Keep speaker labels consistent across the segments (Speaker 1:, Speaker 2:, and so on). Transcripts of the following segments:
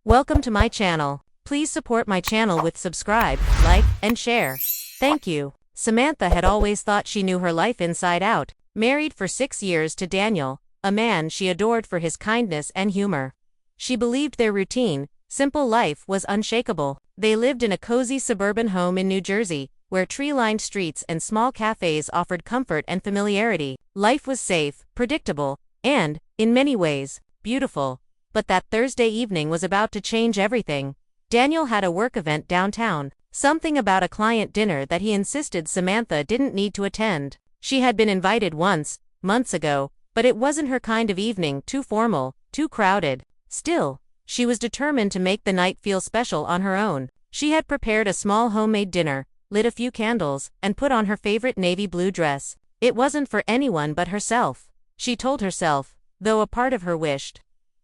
Speaker 1: Welcome to my channel. Please support my channel with subscribe, like, and share. Thank you. Samantha had always thought she knew her life inside out, married for 6 years to Daniel, a man she adored for his kindness and humor. She believed their routine, simple life was unshakable. They lived in a cozy suburban home in New Jersey, where tree-lined streets and small cafes offered comfort and familiarity. Life was safe, predictable, and, in many ways, beautiful. But that Thursday evening was about to change everything. Daniel had a work event downtown, something about a client dinner that he insisted Samantha didn't need to attend. She had been invited once, months ago, but it wasn't her kind of evening, too formal, too crowded. Still, she was determined to make the night feel special on her own. She had prepared a small homemade dinner, lit a few candles, and put on her favorite navy blue dress. It wasn't for anyone but herself, she told herself, though a part of her wished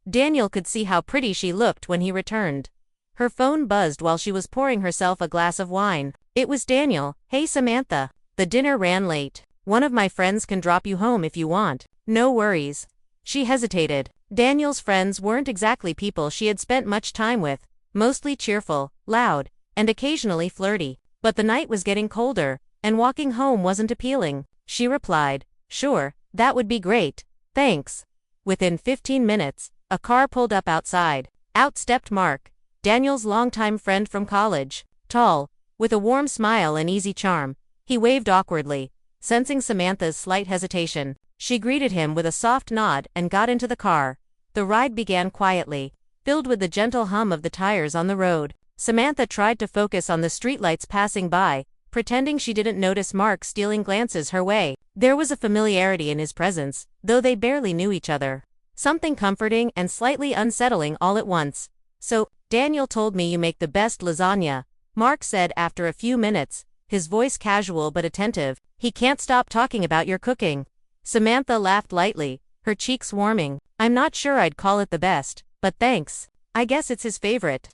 Speaker 1: Daniel could see how pretty she looked when he returned. Her phone buzzed while she was pouring herself a glass of wine. It was Daniel. "Hey Samantha, the dinner ran late. One of my friends can drop you home if you want." "No worries." She hesitated. Daniel's friends weren't exactly people she had spent much time with, mostly cheerful, loud, and occasionally flirty. But the night was getting colder, and walking home wasn't appealing. She replied, "Sure, that would be great. Thanks." Within 15 minutes, a car pulled up outside. Out stepped Mark, Daniel's longtime friend from college. Tall, with a warm smile and easy charm, he waved awkwardly, sensing Samantha's slight hesitation. She greeted him with a soft nod and got into the car. The ride began quietly, filled with the gentle hum of the tires on the road. Samantha tried to focus on the streetlights passing by, pretending she didn't notice Mark stealing glances her way. There was a familiarity in his presence, though they barely knew each other. Something comforting and slightly unsettling all at once. "So, Daniel told me you make the best lasagna," Mark said after a few minutes, his voice casual but attentive. "He can't stop talking about your cooking." Samantha laughed lightly, her cheeks warming. "I'm not sure I'd call it the best, but thanks. I guess it's his favorite."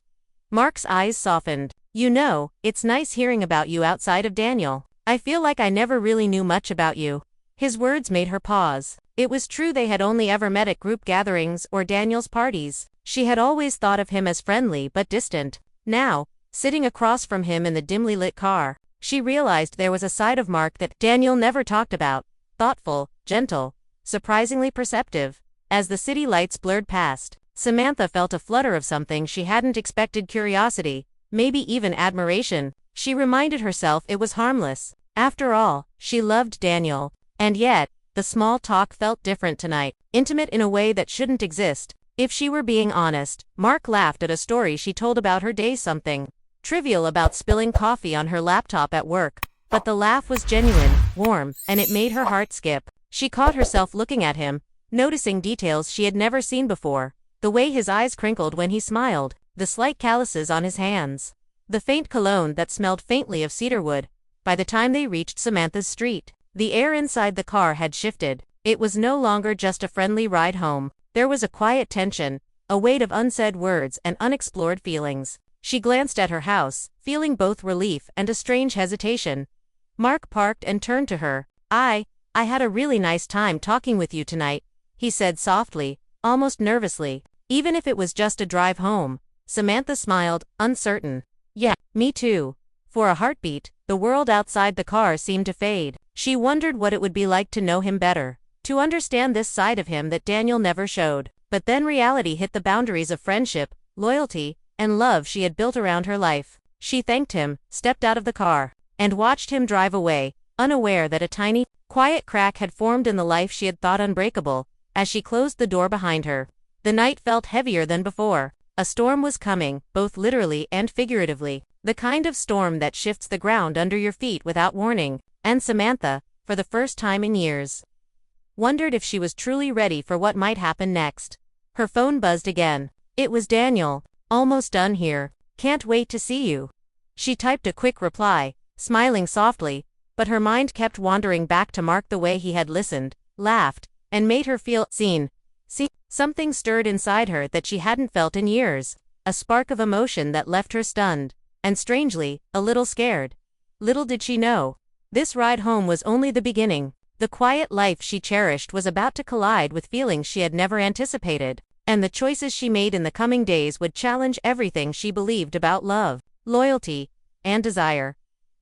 Speaker 1: Mark's eyes softened. "You know, it's nice hearing about you outside of Daniel. I feel like I never really knew much about you." His words made her pause. It was true they had only ever met at group gatherings or Daniel's parties. She had always thought of him as friendly but distant. Now, sitting across from him in the dimly lit car, she realized there was a side of Mark that Daniel never talked about. Thoughtful, gentle, surprisingly perceptive. As the city lights blurred past, Samantha felt a flutter of something she hadn't expected: curiosity, maybe even admiration. She reminded herself it was harmless. After all, she loved Daniel. And yet, the small talk felt different tonight, intimate in a way that shouldn't exist. If she were being honest, Mark laughed at a story she told about her day, something trivial about spilling coffee on her laptop at work. But the laugh was genuine, warm, and it made her heart skip. She caught herself looking at him, noticing details she had never seen before. The way his eyes crinkled when he smiled, the slight calluses on his hands, the faint cologne that smelled faintly of cedarwood. By the time they reached Samantha's street, the air inside the car had shifted. It was no longer just a friendly ride home. There was a quiet tension, a weight of unsaid words and unexplored feelings. She glanced at her house, feeling both relief and a strange hesitation. Mark parked and turned to her. I had a really nice time talking with you tonight," he said softly, almost nervously. Even if it was just a drive home. Samantha smiled, uncertain. "Yeah, me too." For a heartbeat, the world outside the car seemed to fade. She wondered what it would be like to know him better, to understand this side of him that Daniel never showed. But then reality hit the boundaries of friendship, loyalty, and love she had built around her life. She thanked him, stepped out of the car, and watched him drive away, unaware that a tiny, quiet crack had formed in the life she had thought unbreakable. As she closed the door behind her, the night felt heavier than before. A storm was coming, both literally and figuratively. The kind of storm that shifts the ground under your feet without warning. And Samantha, for the first time in years, wondered if she was truly ready for what might happen next. Her phone buzzed again. It was Daniel. "Almost done here. Can't wait to see you." She typed a quick reply, smiling softly, but her mind kept wandering back to Mark, the way he had listened, laughed, and made her feel seen. Something stirred inside her that she hadn't felt in years, a spark of emotion that left her stunned, and strangely, a little scared. Little did she know, this ride home was only the beginning. The quiet life she cherished was about to collide with feelings she had never anticipated. And the choices she made in the coming days would challenge everything she believed about love, loyalty, and desire.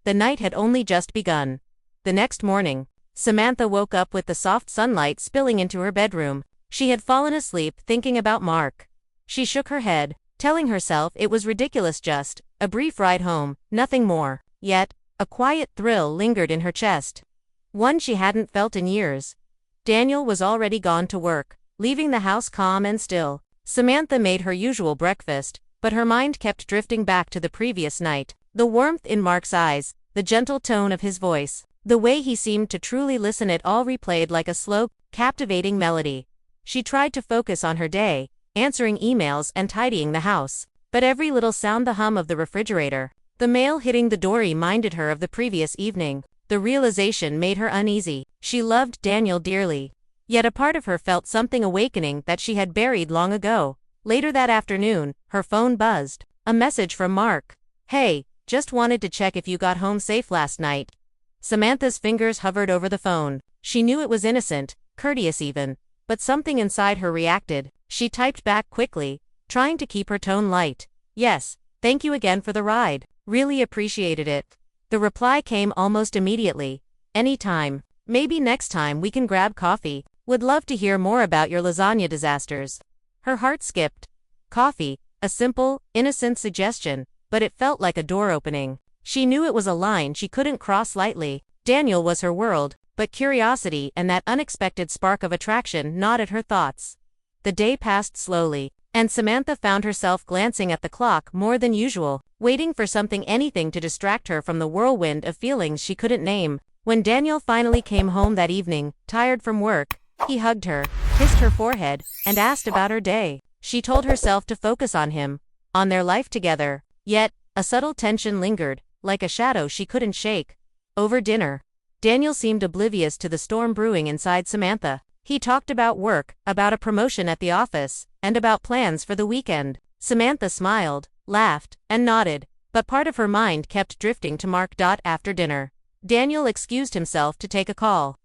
Speaker 1: The night had only just begun. The next morning, Samantha woke up with the soft sunlight spilling into her bedroom. She had fallen asleep thinking about Mark. She shook her head, telling herself it was ridiculous, just a brief ride home, nothing more. Yet, a quiet thrill lingered in her chest. One she hadn't felt in years. Daniel was already gone to work, leaving the house calm and still. Samantha made her usual breakfast, but her mind kept drifting back to the previous night. The warmth in Mark's eyes, the gentle tone of his voice, the way he seemed to truly listen, it all replayed like a slow, captivating melody. She tried to focus on her day, answering emails and tidying the house. But every little sound, the hum of the refrigerator, the mail hitting the door, reminded her of the previous evening. The realization made her uneasy. She loved Daniel dearly. Yet a part of her felt something awakening that she had buried long ago. Later that afternoon, her phone buzzed. A message from Mark. "Hey, just wanted to check if you got home safe last night." Samantha's fingers hovered over the phone. She knew it was innocent, courteous even, but something inside her reacted. She typed back quickly, trying to keep her tone light. "Yes, thank you again for the ride. Really appreciated it." The reply came almost immediately. "Anytime. Maybe next time we can grab coffee. Would love to hear more about your lasagna disasters." Her heart skipped. Coffee, a simple, innocent suggestion, but it felt like a door opening. She knew it was a line she couldn't cross lightly. Daniel was her world, but curiosity and that unexpected spark of attraction gnawed at her thoughts. The day passed slowly, and Samantha found herself glancing at the clock more than usual, waiting for something, anything to distract her from the whirlwind of feelings she couldn't name. When Daniel finally came home that evening, tired from work, he hugged her, kissed her forehead, and asked about her day. She told herself to focus on him, on their life together. Yet, a subtle tension lingered, like a shadow she couldn't shake. Over dinner, Daniel seemed oblivious to the storm brewing inside Samantha. He talked about work, about a promotion at the office, and about plans for the weekend. Samantha smiled, laughed, and nodded, but part of her mind kept drifting to Mark. After dinner, Daniel excused himself to take a call.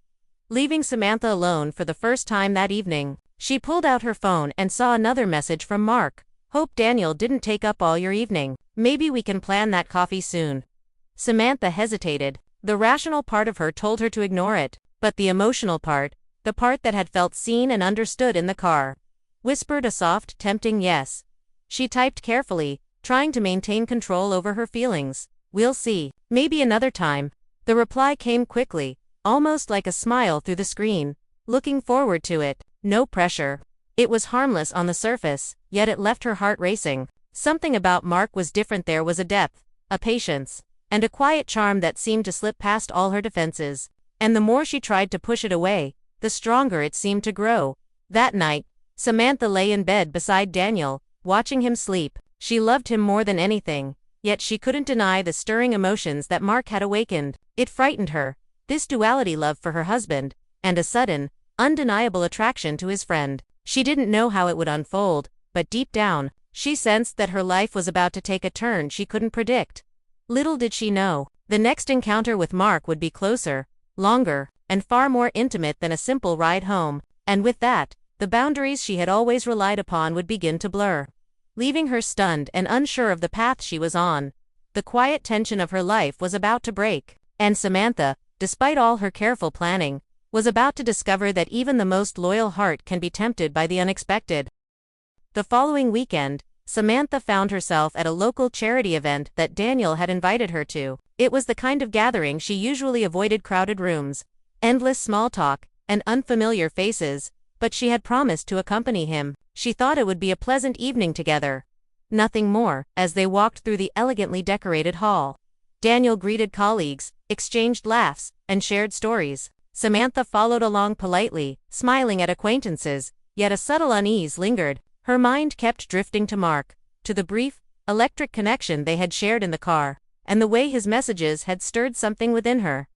Speaker 1: Leaving Samantha alone for the first time that evening, she pulled out her phone and saw another message from Mark. "Hope Daniel didn't take up all your evening. Maybe we can plan that coffee soon." Samantha hesitated. The rational part of her told her to ignore it, but the emotional part, the part that had felt seen and understood in the car, whispered a soft, tempting yes. She typed carefully, trying to maintain control over her feelings. "We'll see. Maybe another time." The reply came quickly, almost like a smile through the screen. "Looking forward to it. No pressure." It was harmless on the surface, yet it left her heart racing. Something about Mark was different. There was a depth, a patience, and a quiet charm that seemed to slip past all her defenses. And the more she tried to push it away, the stronger it seemed to grow. That night, Samantha lay in bed beside Daniel, watching him sleep. She loved him more than anything, yet she couldn't deny the stirring emotions that Mark had awakened. It frightened her, this duality: love for her husband, and a sudden, undeniable attraction to his friend. She didn't know how it would unfold, but deep down, she sensed that her life was about to take a turn she couldn't predict. Little did she know, the next encounter with Mark would be closer, longer, and far more intimate than a simple ride home, and with that, the boundaries she had always relied upon would begin to blur, leaving her stunned and unsure of the path she was on. The quiet tension of her life was about to break, and Samantha, despite all her careful planning, was about to discover that even the most loyal heart can be tempted by the unexpected. The following weekend, Samantha found herself at a local charity event that Daniel had invited her to. It was the kind of gathering she usually avoided: crowded rooms, endless small talk, and unfamiliar faces, but she had promised to accompany him. She thought it would be a pleasant evening together. Nothing more. As they walked through the elegantly decorated hall, Daniel greeted colleagues, exchanged laughs, and shared stories. Samantha followed along politely, smiling at acquaintances, yet a subtle unease lingered. Her mind kept drifting to Mark, to the brief, electric connection they had shared in the car, and the way his messages had stirred something within her.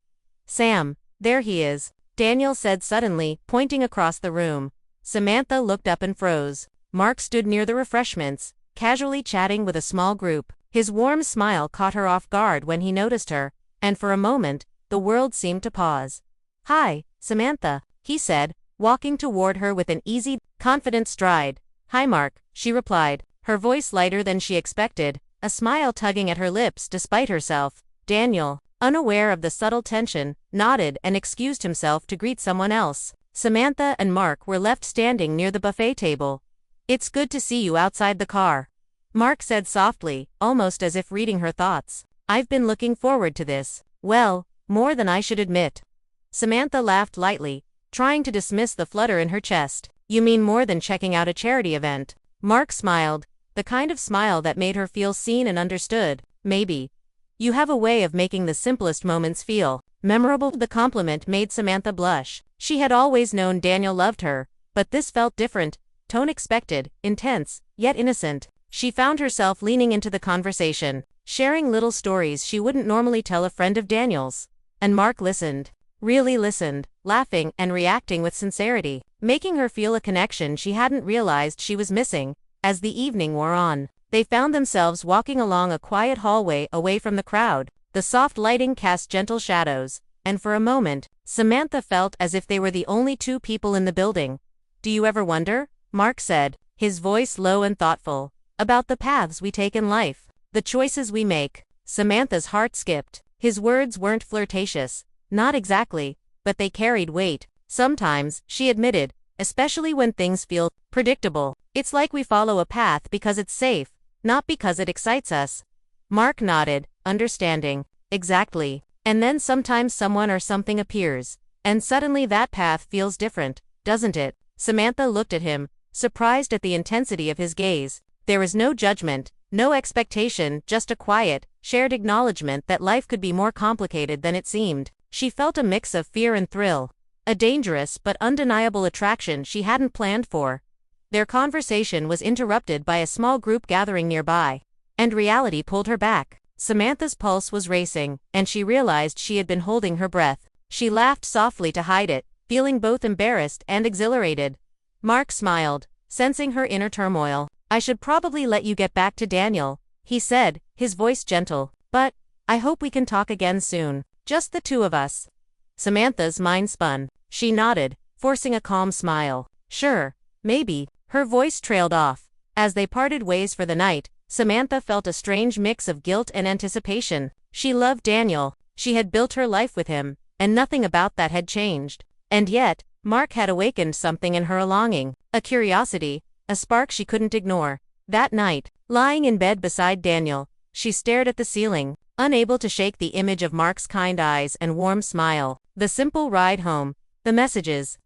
Speaker 1: "Sam, there he is," Daniel said suddenly, pointing across the room. Samantha looked up and froze. Mark stood near the refreshments, casually chatting with a small group. His warm smile caught her off guard when he noticed her, and for a moment, the world seemed to pause. "Hi, Samantha," he said, walking toward her with an easy, confident stride. "Hi Mark," she replied, her voice lighter than she expected, a smile tugging at her lips despite herself. Daniel, unaware of the subtle tension, nodded and excused himself to greet someone else. Samantha and Mark were left standing near the buffet table. "It's good to see you outside the car," Mark said softly, almost as if reading her thoughts. "I've been looking forward to this. Well, more than I should admit." Samantha laughed lightly, trying to dismiss the flutter in her chest. "You mean more than checking out a charity event?" Mark smiled, the kind of smile that made her feel seen and understood. "Maybe. You have a way of making the simplest moments feel memorable." The compliment made Samantha blush. She had always known Daniel loved her, but this felt different, tone expected, intense, yet innocent. She found herself leaning into the conversation, sharing little stories she wouldn't normally tell a friend of Daniel's. And Mark listened. Really listened, laughing and reacting with sincerity, making her feel a connection she hadn't realized she was missing. As the evening wore on, they found themselves walking along a quiet hallway away from the crowd. The soft lighting cast gentle shadows, and for a moment, Samantha felt as if they were the only two people in the building. "Do you ever wonder," Mark said, his voice low and thoughtful, "about the paths we take in life, the choices we make?" Samantha's heart skipped. His words weren't flirtatious. Not exactly, but they carried weight. "Sometimes," she admitted, "especially when things feel predictable. It's like we follow a path because it's safe, not because it excites us." Mark nodded, understanding. "Exactly. And then sometimes someone or something appears, and suddenly that path feels different, doesn't it?" Samantha looked at him, surprised at the intensity of his gaze. There was no judgment, no expectation, just a quiet, shared acknowledgement that life could be more complicated than it seemed. She felt a mix of fear and thrill, a dangerous but undeniable attraction she hadn't planned for. Their conversation was interrupted by a small group gathering nearby, and reality pulled her back. Samantha's pulse was racing, and she realized she had been holding her breath. She laughed softly to hide it, feeling both embarrassed and exhilarated. Mark smiled, sensing her inner turmoil. "I should probably let you get back to Daniel," he said, his voice gentle, "but I hope we can talk again soon. Just the two of us." Samantha's mind spun. She nodded, forcing a calm smile. "Sure, maybe." Her voice trailed off. As they parted ways for the night, Samantha felt a strange mix of guilt and anticipation. She loved Daniel. She had built her life with him, and nothing about that had changed. And yet, Mark had awakened something in her, a longing, a curiosity, a spark she couldn't ignore. That night, lying in bed beside Daniel, she stared at the ceiling, unable to shake the image of Mark's kind eyes and warm smile, the simple ride home, the messages.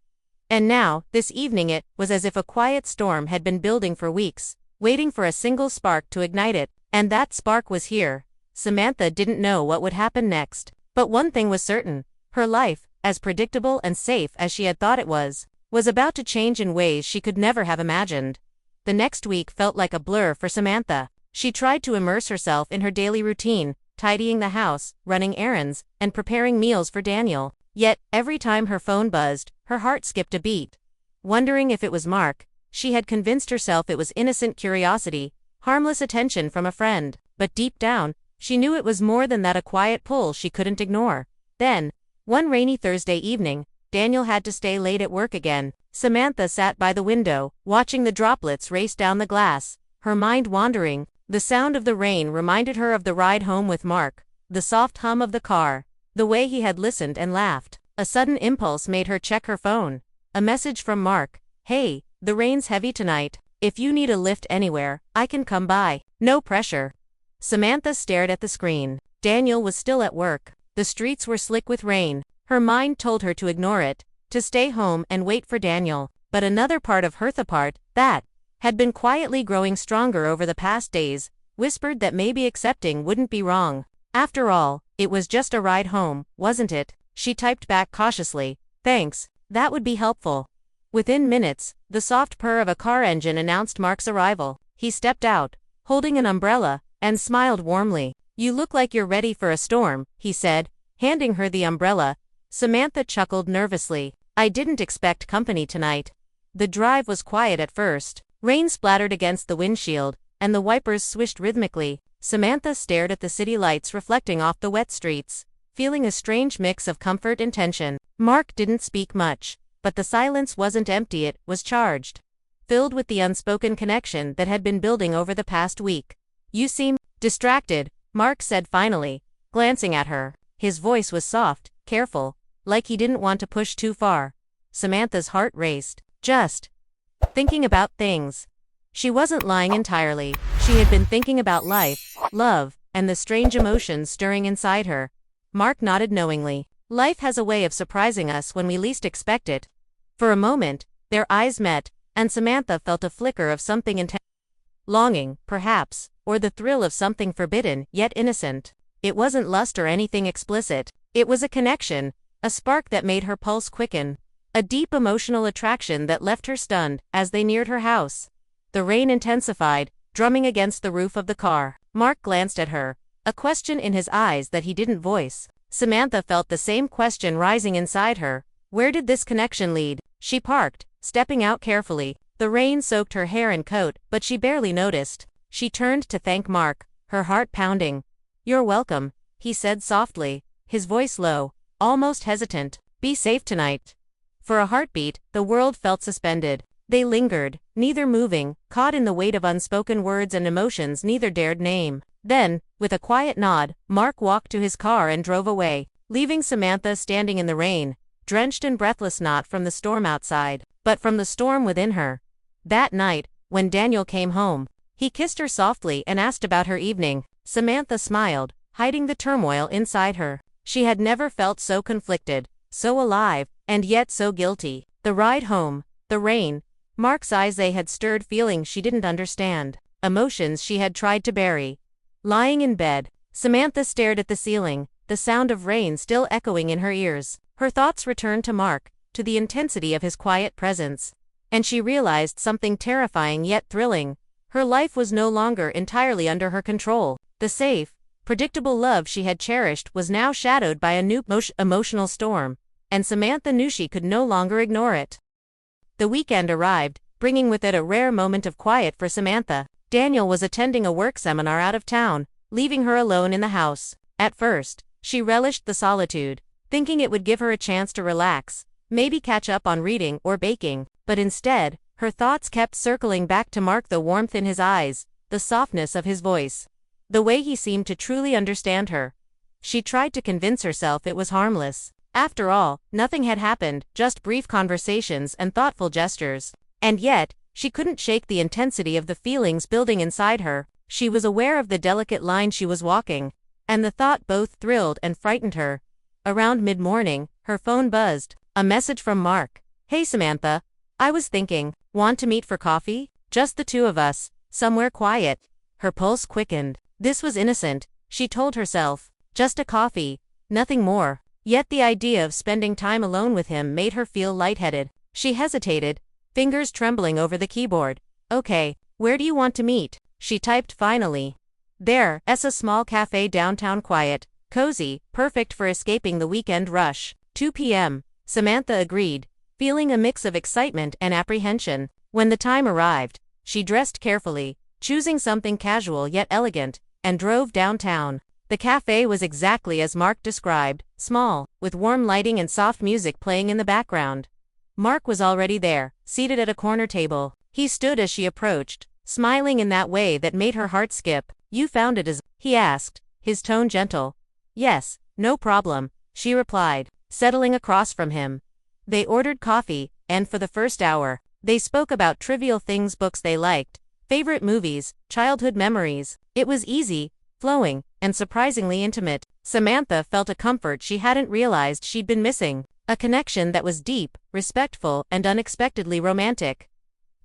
Speaker 1: And now, this evening it was as if a quiet storm had been building for weeks, waiting for a single spark to ignite it, and that spark was here. Samantha didn't know what would happen next, but one thing was certain: her life, as predictable and safe as she had thought it was about to change in ways she could never have imagined. The next week felt like a blur for Samantha. She tried to immerse herself in her daily routine, tidying the house, running errands, and preparing meals for Daniel. Yet, every time her phone buzzed, her heart skipped a beat. Wondering if it was Mark, she had convinced herself it was innocent curiosity, harmless attention from a friend. But deep down, she knew it was more than that, a quiet pull she couldn't ignore. Then, one rainy Thursday evening, Daniel had to stay late at work again. Samantha sat by the window, watching the droplets race down the glass, her mind wandering. The sound of the rain reminded her of the ride home with Mark, the soft hum of the car, the way he had listened and laughed. A sudden impulse made her check her phone. A message from Mark: "Hey, the rain's heavy tonight. If you need a lift anywhere, I can come by. No pressure." Samantha stared at the screen. Daniel was still at work. The streets were slick with rain. Her mind told her to ignore it, to stay home and wait for Daniel. But another part of her, the part that had been quietly growing stronger over the past days, whispered that maybe accepting wouldn't be wrong. After all, it was just a ride home, wasn't it? She typed back cautiously, "Thanks, that would be helpful." Within minutes, the soft purr of a car engine announced Mark's arrival. He stepped out, holding an umbrella, and smiled warmly. "You look like you're ready for a storm," he said, handing her the umbrella. Samantha chuckled nervously. "I didn't expect company tonight." The drive was quiet at first. Rain splattered against the windshield, and the wipers swished rhythmically. Samantha stared at the city lights reflecting off the wet streets, feeling a strange mix of comfort and tension. Mark didn't speak much, but the silence wasn't empty, it was charged. filled with the unspoken connection that had been building over the past week. "You seem distracted," Mark said finally, glancing at her. His voice was soft, careful, like he didn't want to push too far. Samantha's heart raced. "Just thinking about things." She wasn't lying entirely. She had been thinking about life, love, and the strange emotions stirring inside her. Mark nodded knowingly. Life has a way of surprising us when we least expect it. For a moment, their eyes met, and Samantha felt a flicker of something intense. Longing, perhaps, or the thrill of something forbidden, yet innocent. It wasn't lust or anything explicit. It was a connection, a spark that made her pulse quicken. A deep emotional attraction that left her stunned as they neared her house. The rain intensified, drumming against the roof of the car. Mark glanced at her, a question in his eyes that he didn't voice. Samantha felt the same question rising inside her. Where did this connection lead? She parked, stepping out carefully. The rain soaked her hair and coat, but she barely noticed. She turned to thank Mark, her heart pounding. "You're welcome," he said softly, his voice low, almost hesitant. "Be safe tonight." For a heartbeat, the world felt suspended. They lingered, neither moving, caught in the weight of unspoken words and emotions neither dared name. Then, with a quiet nod, Mark walked to his car and drove away, leaving Samantha standing in the rain, drenched and breathless, not from the storm outside, but from the storm within her. That night, when Daniel came home, he kissed her softly and asked about her evening. Samantha smiled, hiding the turmoil inside her. She had never felt so conflicted, so alive, and yet so guilty. The ride home, the rain, Mark's eyes, they had stirred feelings she didn't understand, emotions she had tried to bury. Lying in bed, Samantha stared at the ceiling, the sound of rain still echoing in her ears. Her thoughts returned to Mark, to the intensity of his quiet presence. And she realized something terrifying yet thrilling. Her life was no longer entirely under her control. The safe, predictable love she had cherished was now shadowed by a new emotional storm, and Samantha knew she could no longer ignore it. The weekend arrived, bringing with it a rare moment of quiet for Samantha. Daniel was attending a work seminar out of town, leaving her alone in the house. At first, she relished the solitude, thinking it would give her a chance to relax, maybe catch up on reading or baking. But instead, her thoughts kept circling back to Mark, the warmth in his eyes, the softness of his voice, the way he seemed to truly understand her. She tried to convince herself it was harmless. After all, nothing had happened, just brief conversations and thoughtful gestures. And yet, she couldn't shake the intensity of the feelings building inside her. She was aware of the delicate line she was walking, and the thought both thrilled and frightened her. Around mid-morning, her phone buzzed. A message from Mark. "Hey Samantha, I was thinking, want to meet for coffee? Just the two of us, somewhere quiet." Her pulse quickened. This was innocent, she told herself. Just a coffee, nothing more. Yet the idea of spending time alone with him made her feel lightheaded. She hesitated, fingers trembling over the keyboard. "Okay, where do you want to meet?" she typed finally. "There's a small cafe downtown, quiet, cozy, perfect for escaping the weekend rush." 2 p.m., Samantha agreed, feeling a mix of excitement and apprehension. When the time arrived, she dressed carefully, choosing something casual yet elegant, and drove downtown. The cafe was exactly as Mark described, small, with warm lighting and soft music playing in the background. Mark was already there, seated at a corner table. He stood as she approached, smiling in that way that made her heart skip. "You found it he asked, his tone gentle. "Yes, no problem," she replied, settling across from him. They ordered coffee, and for the first hour, they spoke about trivial things, books they liked, favorite movies, childhood memories. It was easy, flowing, and surprisingly intimate. Samantha felt a comfort she hadn't realized she'd been missing, a connection that was deep, respectful, and unexpectedly romantic.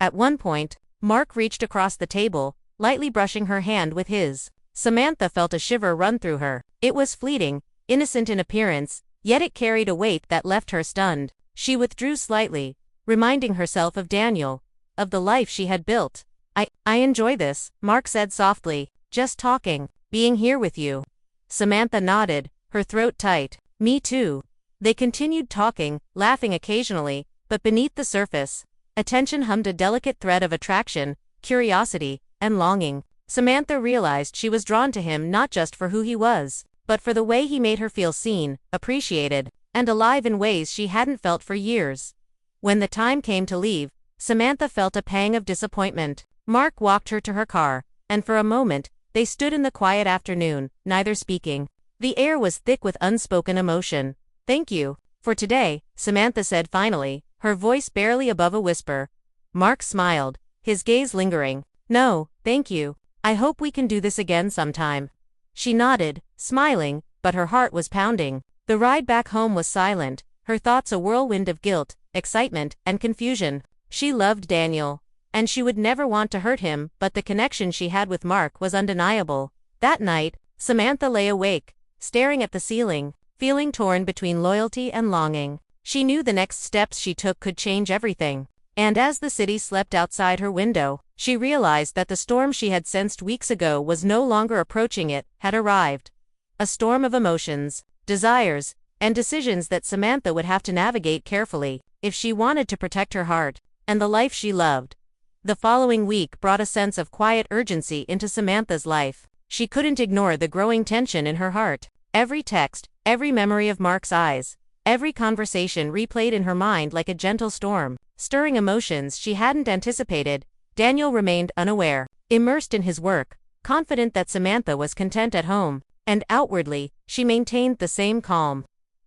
Speaker 1: At one point, Mark reached across the table, lightly brushing her hand with his. Samantha felt a shiver run through her. It was fleeting, innocent in appearance, yet it carried a weight that left her stunned. She withdrew slightly, reminding herself of Daniel, of the life she had built. I enjoy this," Mark said softly, "just talking, being here with you." Samantha nodded, her throat tight. "Me too." They continued talking, laughing occasionally, but beneath the surface, attention hummed a delicate thread of attraction, curiosity, and longing. Samantha realized she was drawn to him not just for who he was, but for the way he made her feel seen, appreciated, and alive in ways she hadn't felt for years. When the time came to leave, Samantha felt a pang of disappointment. Mark walked her to her car, and for a moment, they stood in the quiet afternoon, neither speaking. The air was thick with unspoken emotion. "Thank you for today," Samantha said finally, her voice barely above a whisper. Mark smiled, his gaze lingering. "No, thank you. I hope we can do this again sometime." She nodded, smiling, but her heart was pounding. The ride back home was silent, her thoughts a whirlwind of guilt, excitement, and confusion. She loved Daniel, and she would never want to hurt him, but the connection she had with Mark was undeniable. That night, Samantha lay awake, staring at the ceiling, feeling torn between loyalty and longing. She knew the next steps she took could change everything. And as the city slept outside her window, she realized that the storm she had sensed weeks ago was no longer approaching, it had arrived. A storm of emotions, desires, and decisions that Samantha would have to navigate carefully, if she wanted to protect her heart and the life she loved. The following week brought a sense of quiet urgency into Samantha's life. She couldn't ignore the growing tension in her heart. Every text, every memory of Mark's eyes, every conversation replayed in her mind like a gentle storm, stirring emotions she hadn't anticipated. Daniel remained unaware, immersed in his work, confident that Samantha was content at home, and outwardly, she maintained the same calm,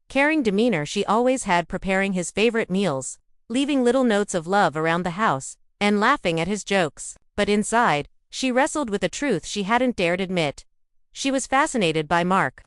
Speaker 1: caring demeanor she always had, preparing his favorite meals, leaving little notes of love around the house, and laughing at his jokes. But inside, she wrestled with a truth she hadn't dared admit. She was fascinated by Mark,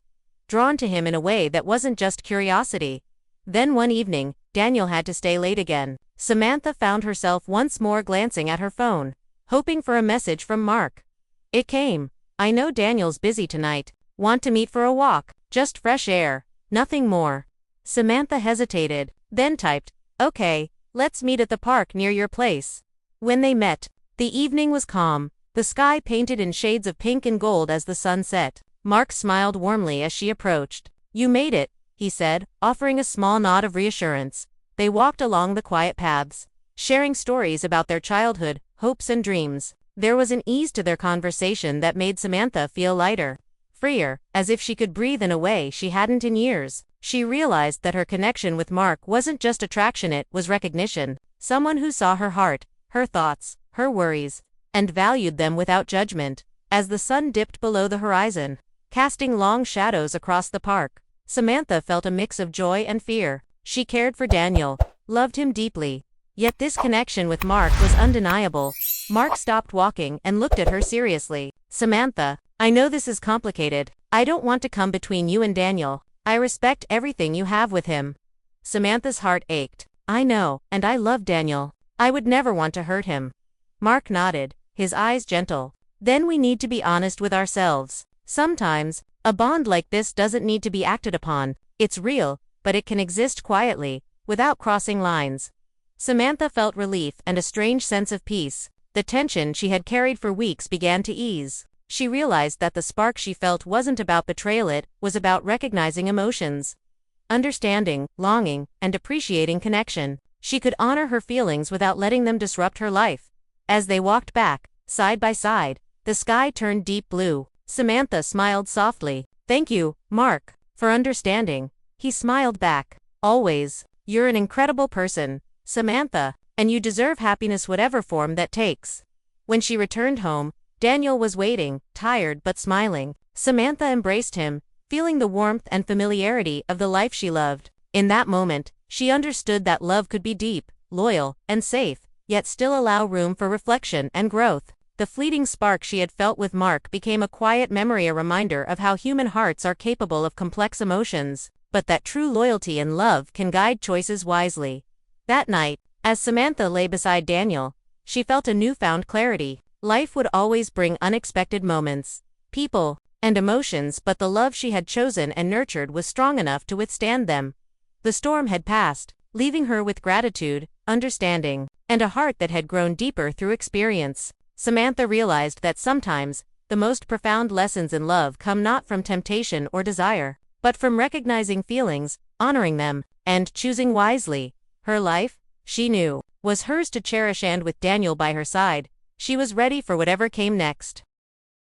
Speaker 1: drawn to him in a way that wasn't just curiosity. Then one evening, Daniel had to stay late again. Samantha found herself once more glancing at her phone, hoping for a message from Mark. It came. "I know Daniel's busy tonight. Want to meet for a walk? Just fresh air. Nothing more." Samantha hesitated, then typed, "Okay, let's meet at the park near your place." When they met, the evening was calm, the sky painted in shades of pink and gold as the sun set. Mark smiled warmly as she approached. "You made it," he said, offering a small nod of reassurance. They walked along the quiet paths, sharing stories about their childhood, hopes and dreams. There was an ease to their conversation that made Samantha feel lighter, freer, as if she could breathe in a way she hadn't in years. She realized that her connection with Mark wasn't just attraction, it was recognition. Someone who saw her heart, her thoughts, her worries, and valued them without judgment. As the sun dipped below the horizon, casting long shadows across the park, Samantha felt a mix of joy and fear. She cared for Daniel, loved him deeply, yet this connection with Mark was undeniable. Mark stopped walking and looked at her seriously. "Samantha, I know this is complicated. I don't want to come between you and Daniel. I respect everything you have with him." Samantha's heart ached. "I know, and I love Daniel. I would never want to hurt him." Mark nodded, his eyes gentle. "Then we need to be honest with ourselves. Sometimes, a bond like this doesn't need to be acted upon. It's real, but it can exist quietly, without crossing lines." Samantha felt relief and a strange sense of peace. The tension she had carried for weeks began to ease. She realized that the spark she felt wasn't about betrayal, it was about recognizing emotions, understanding, longing, and appreciating connection. She could honor her feelings without letting them disrupt her life. As they walked back, side by side, the sky turned deep blue. Samantha smiled softly. "Thank you, Mark, for understanding." He smiled back. "Always. You're an incredible person, Samantha, and you deserve happiness whatever form that takes." When she returned home, Daniel was waiting, tired but smiling. Samantha embraced him, feeling the warmth and familiarity of the life she loved. In that moment, she understood that love could be deep, loyal, and safe, yet still allow room for reflection and growth. The fleeting spark she had felt with Mark became a quiet memory, a reminder of how human hearts are capable of complex emotions, but that true loyalty and love can guide choices wisely. That night, as Samantha lay beside Daniel, she felt a newfound clarity. Life would always bring unexpected moments, people, and emotions, but the love she had chosen and nurtured was strong enough to withstand them. The storm had passed, leaving her with gratitude, understanding, and a heart that had grown deeper through experience. Samantha realized that sometimes, the most profound lessons in love come not from temptation or desire, but from recognizing feelings, honoring them, and choosing wisely. Her life, she knew, was hers to cherish, and with Daniel by her side, she was ready for whatever came next.